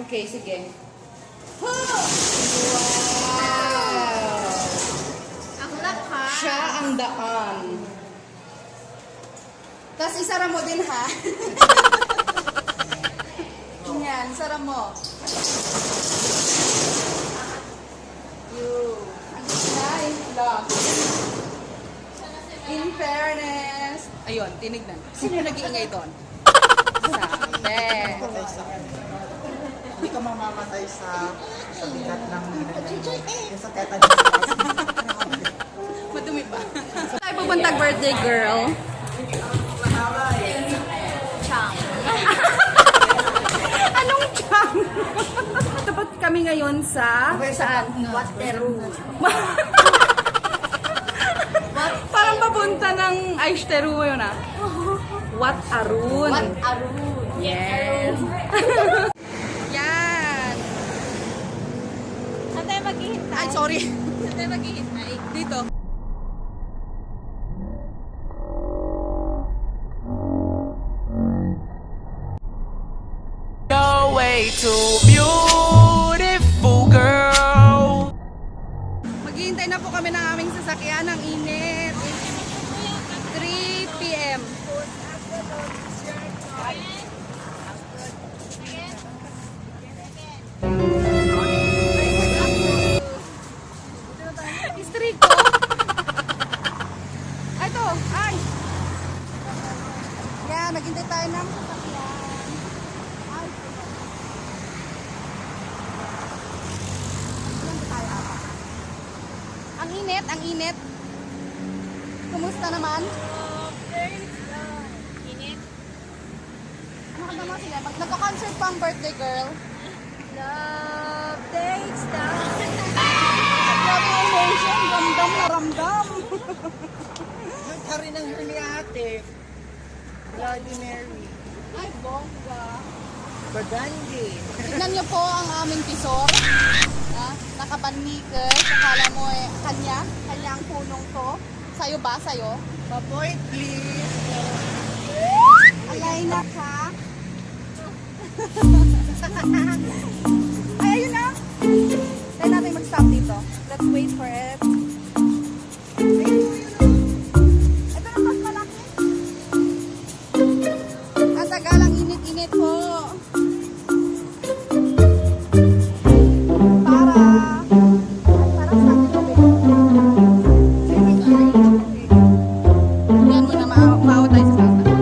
Okay, sige. Wow! Ang laka. Siya ang daan. Tapos isara mo din, ha? Yan, sara mo. You. Nice. Lock. In fairness. Ayun, tinignan. Sino nag-iingay doon? Sabi. Hindi ka mamamatay sa bigat ng yung sa tetanus. Madumi pa. Tayo pupuntang birthday girl. Chang. Anong chang? Dapat kami ngayon sa... Saan? Wat Arun. Parang papunta ng Aishiteru yun, ah. Wat Arun. Wat Arun. Yes. Yan. Saan tayo maghihintay? Ay, sorry. Saan tayo maghihintay? Dito. You're way too beautiful, girl. Maghihintay na po kami ng aming sasakyan. Ang init. 3 p.m. History ko. Ay, ito. Ay. Yan, naghintay tayo ng sasakyan. Ay. Ilan ba tayo, apa? Ang init, ang init. Kumusta naman? Init. Ano ka naman sila? Nagko-concert pa ang birthday girl. Love takes down. Grabe yung emotion. Ramdam na ramdam. Nagkari ng hair ni ate. Bloody Mary. Ay, bongga. Bagandi. Tignan niyo po ang aming pisor. Nakabanikers. Akala mo eh, kanya ang punong to. Sa'yo ba? Sa'yo? Papoy, please. Alay na ka. Ay, ayun na. Tayo natin mag-stop dito. Let's wait for it. Ayun. Ito na mas malaki. Ang tagal, ang init-init po. Para sa tubig. Yan mo na maawa tayo sa tata.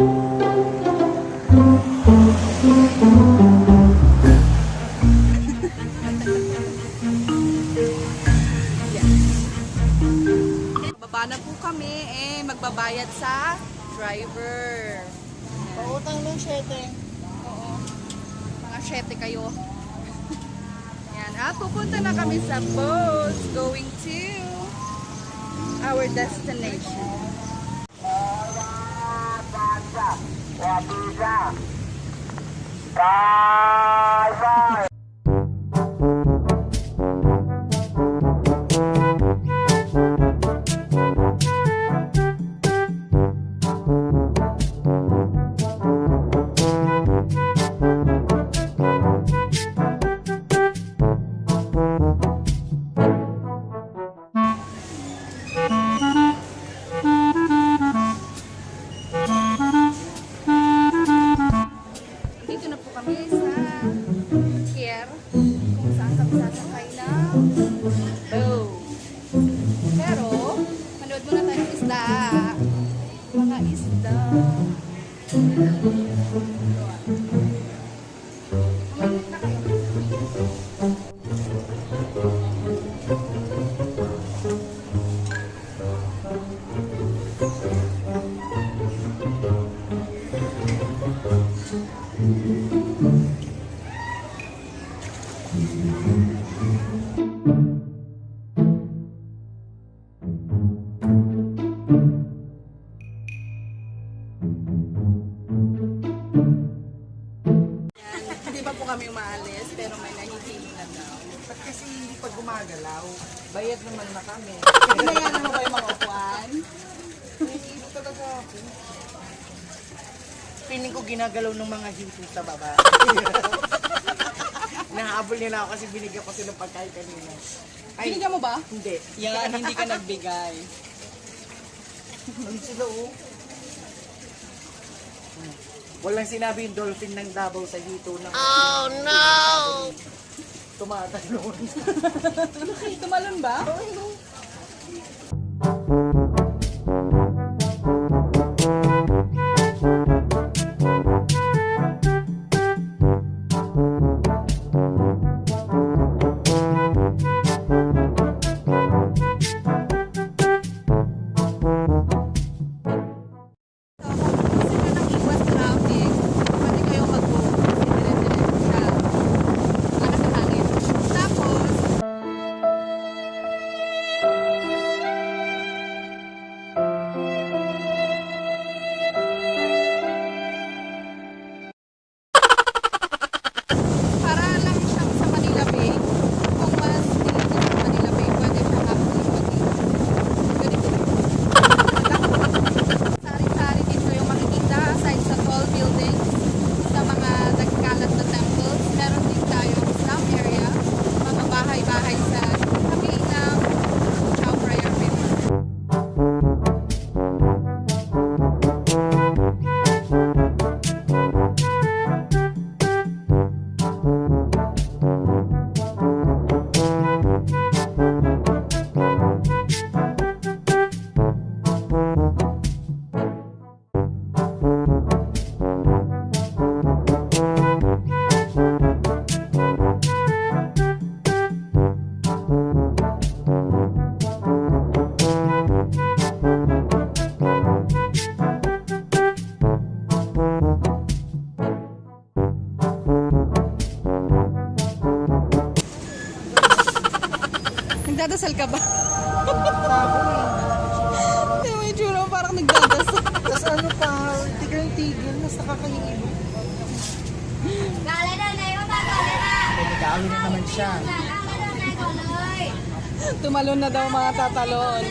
Baba na po kami magbabayad sa driver. Pautang ng sheteng. Oo. Mga 7 kayo. Yan. Pupunta na kami sa boat going to our destination. Dito na po kami sa pier kung saan kami sasakay na boat. Pero, manood muna tayo ng isda. Mga isda. Umainit na kayo. Hindi pa po kami umaalis, pero may nahihili na daw. Ba't kasi hindi pa gumagalaw? Bayad naman na kami. Pinayanan mo ba yung mga upuan? Naiinip talaga ako. Feeling ko ginagalaw ng mga hippo sa baba. Nahabol niya na ako kasi binigyan ko sila ng pagkain kanina. Ay, Binigyan mo ba? hindi. Yan, hindi ka nagbigay. Ano sila oh? Walang sinabi yung dolphin ng Davao sa hito ng... Oh no! Tumatalon. Tumalon ba? Nagdadasal ka ba? Hindi mo yung Jerome, parang nagdadasal. Tapos ano pa, tigil-tigil, mas nakakahibo. Nag-aawin na naman siya. Tumalon na daw mga tatalon.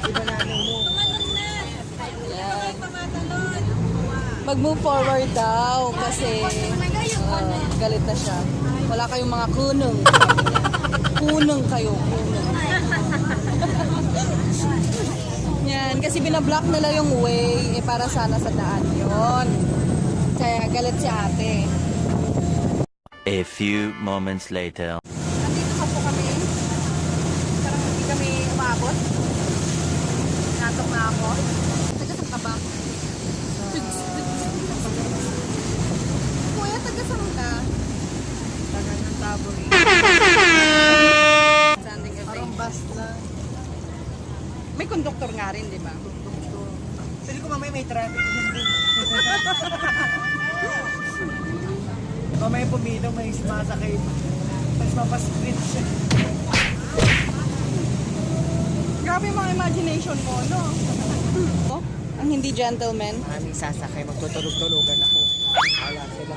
Iba na ano mo. Mag-move forward daw kasi galit na siya. Wala kayong mga kunong. Kunong kayo, kunong. Yan, kasi binablock nila yung way para sana sa daan yon. Kaya galit si ate. A few moments later. Nandito pa po kami. Parang hindi kami umabot. Natok na ako. Taga-saan ka ba? Kuya, taga-saan ka? Taga ng Tabor eh. Standing every. Parang bus lang. May conductor nga rin, di ba? Pwede ko mamaya may traffic hindi. Mamaya pumilo, may sumasakay. Tapos mapasprint siya. Grabe yung mga imagination mo, no? Oh, ang hindi gentleman. Maraming sasakay, magtutulog-tulogan ako. Wala sila.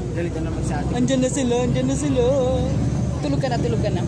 Galito naman sa atin. Andyan na sila, andyan na sila. Tulog ka na, tulog ka na.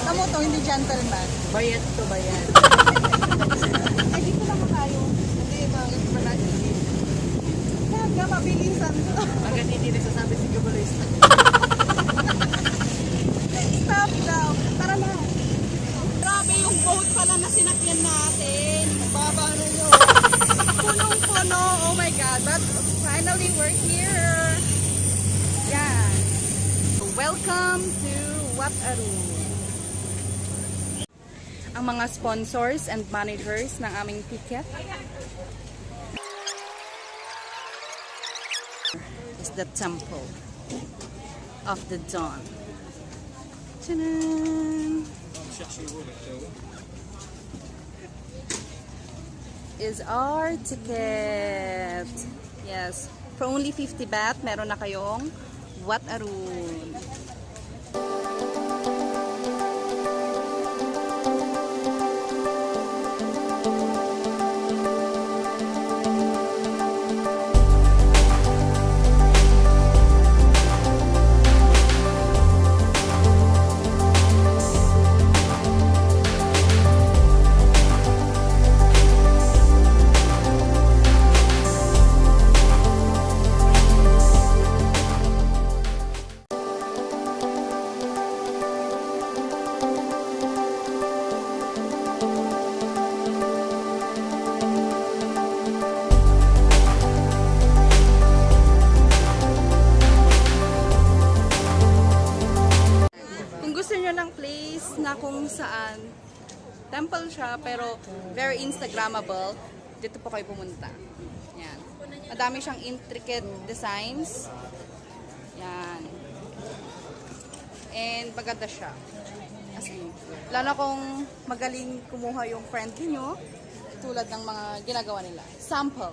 Tamo to, hindi gentleman. Bayad to, bayad. Ay, dito lang tayo. Hindi, bakit pa natin? Kaya mabilisan to. Hanggang hindi nagsasabi si Gabalista. Stop daw. Tara na. Grabe yung boat pala na sinakyan natin. Baba na yun. Punong-puno. Oh my God. But finally, we're here. Yan. Welcome to Wat Arun. Ang mga sponsors and managers ng aming ticket is the Temple of the Dawn. Tchanan! Is our ticket. Yes. For only 50 baht, meron na kayong Wat Arun. Ng place na kung saan temple siya pero very instagrammable, dito po kayo pumunta. Yan. Madami siyang intricate designs. Yan. And maganda siya. As in, lalo kung magaling kumuha yung friend niyo tulad ng mga ginagawa nila. Sample.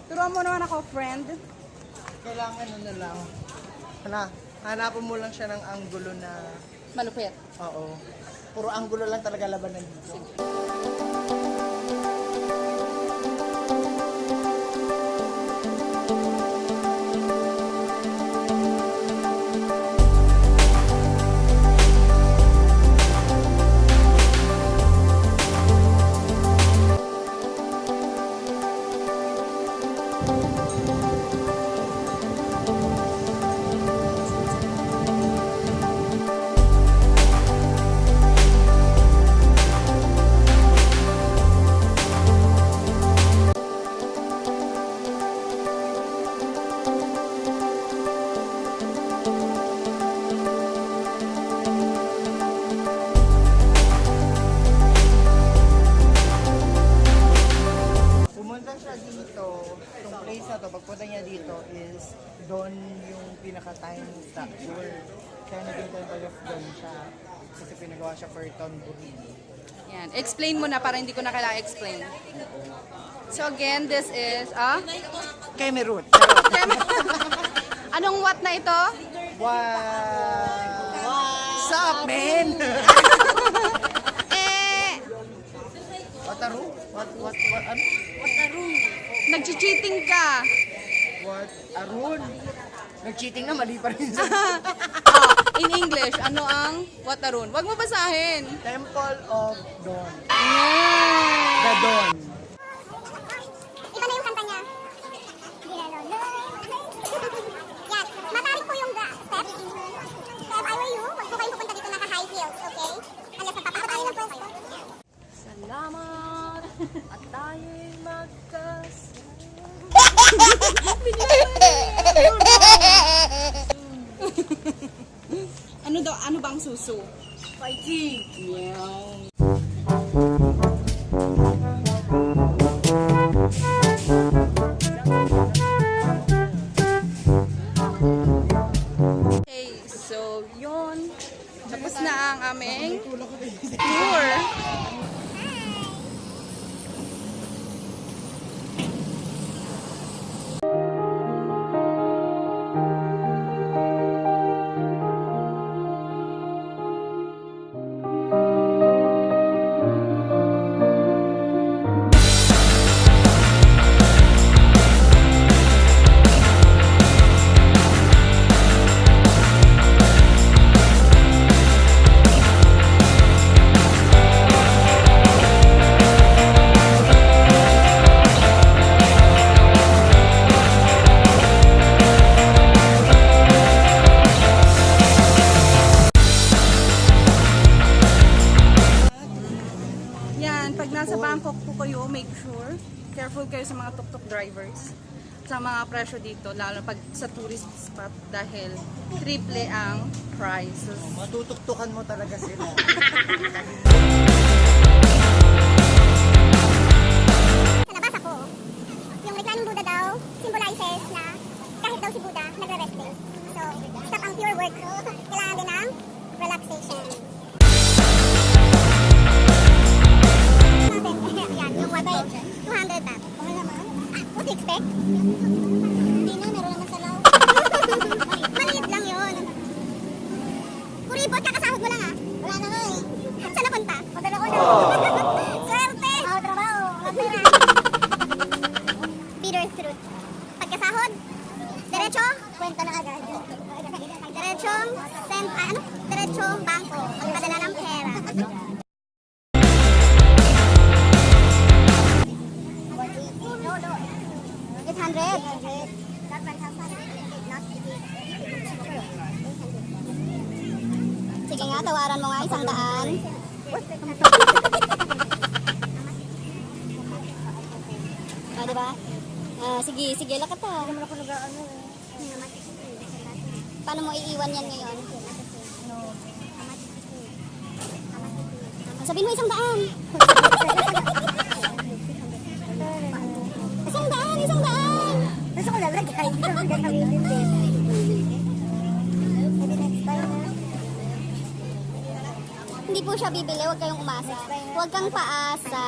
Turuan mo naman ako, friend. Kailangan ano na lang. Hanapin mo lang siya ng anggulo na Malupit. oo. Puro anggulo lang talaga labanan dito. Pagpunta niya dito is doon yung pinaka-time stop tour. Kaya naging temple of Don siya. Kasi pinagawa siya for Tonburi. Yan. Explain mo na para hindi ko na kailangan explain. So again, this is Cameroon. Anong what na ito? What's up, man? Wat Arun? Ano? Wat Arun. Nag-cheating ka. Wat Arun? Nag-cheating na, mali pa rin siya. In English, ano ang Wat Arun? Wag mo basahin. Temple of Don. Yeah. The Don. Iba na yung kanta niya. Yan. Matarik po yung steps. So if I were you, wag po kayong pupunta dito naka-high heels, okay? Unless nagpapakatayo na po kayo. Salamat at tayo'y magkas. Ano bang suso? Fighting! Meow. Okay, so yun. Tapos na ang aming tour. Pag nasa Bangkok po kayo, make sure, careful kayo sa mga tuk-tuk drivers. Sa mga presyo dito, lalo pag sa tourist spot dahil triple ang prices. Matutuktukan mo talaga sila. Sa labas ako, yung reclining Buddha daw symbolizes na kahit daw si Buddha, nagre-rest din. So, stop ang pure work. Kailangan din ng relaxation. Yan, yung Wat Arun. 200 baht. Okay naman. What do you expect? Hindi na, meron naman sa law. Maliit lang yun. Kuripot, kakasahod mo lang ah. Wala na nga eh. Saan napunta? Padala ko na. Swerte! Trabaho. Pera. Peter's truth. Pagkasahod, diretso, kwenta na agad. Diretsong diretsong bangko. Pagpadala ng pera. 800. Sige nga, tawaran mo nga 100. Diba? Sige, lakat pa. Paano mo iiwan yan ngayon? Sabihin mo 100. 100. Gusto ko lalagay. Hindi po siya bibili, huwag kayong umasa. Huwag kang paasa.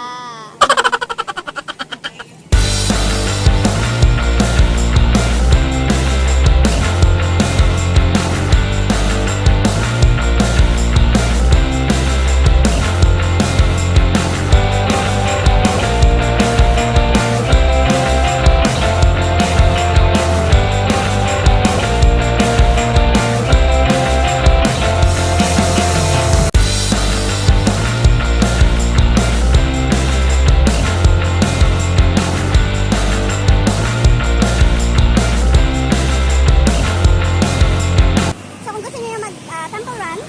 Temple Run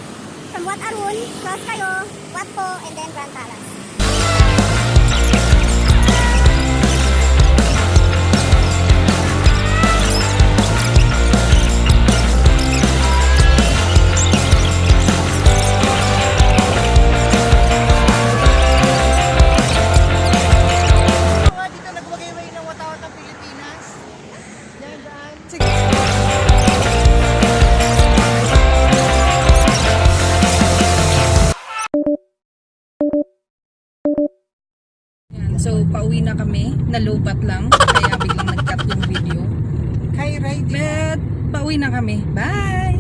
from Wat Arun, cross kayo, Wat Po, and then Grand Palace. Dito nagwagay-way ng watawat ng Pilipinas. Daan. Sige. So, pauwi na kami. Nalubat lang. Kaya biglang nag-cut yung video. Kay Ride. But, pauwi na kami. Bye!